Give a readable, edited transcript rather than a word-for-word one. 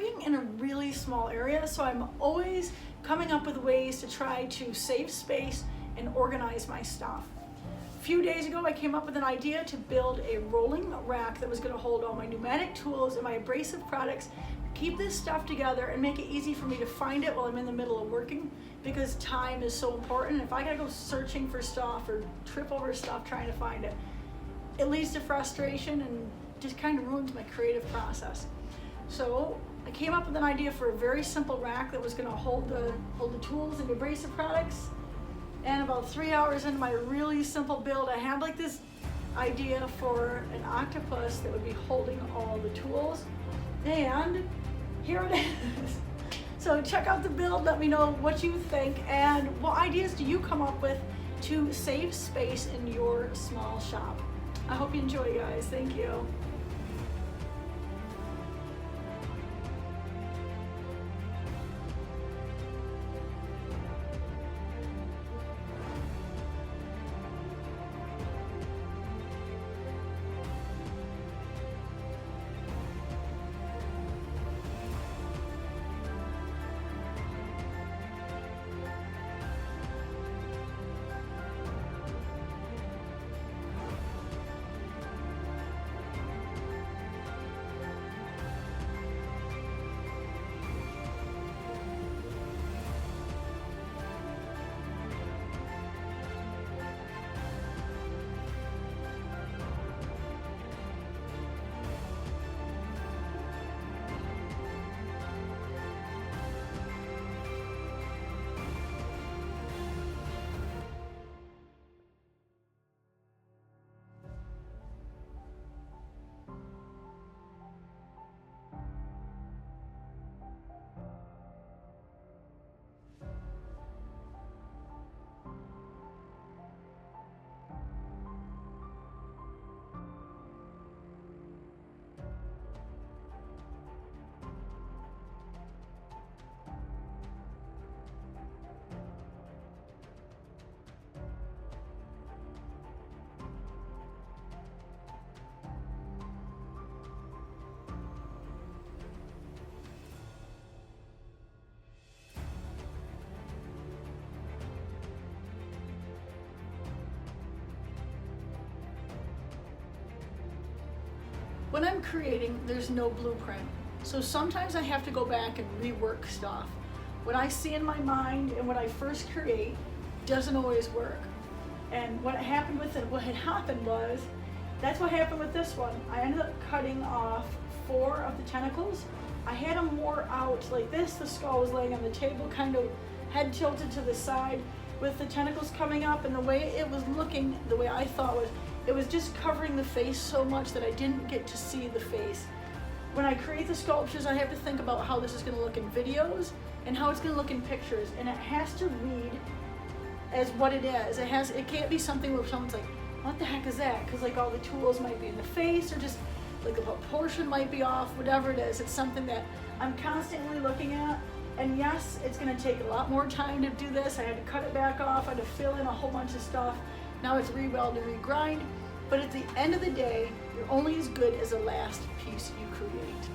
working in a really small area, so I'm always coming up with ways to try to save space and organize my stuff. A few days ago, I came up with an idea to build a rolling rack that was going to hold all my pneumatic tools and my abrasive products, keep this stuff together and make it easy for me to find it while I'm in the middle of working, because time is so important. If I gotta go searching for stuff or trip over stuff trying to find it, it leads to frustration and just kind of ruins my creative process. So I came up with an idea for a very simple rack that was going to hold the tools and abrasive products. And about 3 hours into my really simple build, I had like this idea for an octopus that would be holding all the tools. And here it is. So check out the build, let me know what you think and what ideas do you come up with to save space in your small shop. I hope you enjoy, guys. Thank you. When I'm creating, there's no blueprint. So sometimes I have to go back and rework stuff. What I see in my mind and what I first create doesn't always work. And what happened with it, what had happened was, that's what happened with this one. I ended up cutting off 4 of the tentacles. I had them more out like this. The skull was laying on the table, kind of head tilted to the side with the tentacles coming up, and the way it was looking, the way I thought was, it was just covering the face so much that I didn't get to see the face. When I create the sculptures, I have to think about how this is going to look in videos and how it's going to look in pictures, and it has to read as what it is. It can't be something where someone's like, what the heck is that? Because like all the tools might be in the face, or just like the proportion might be off, whatever it is. It's something that I'm constantly looking at. And yes, it's going to take a lot more time to do this. I had to cut it back off. I had to fill in a whole bunch of stuff. Now it's re-weld and re-grind. But at the end of the day, you're only as good as the last piece you create.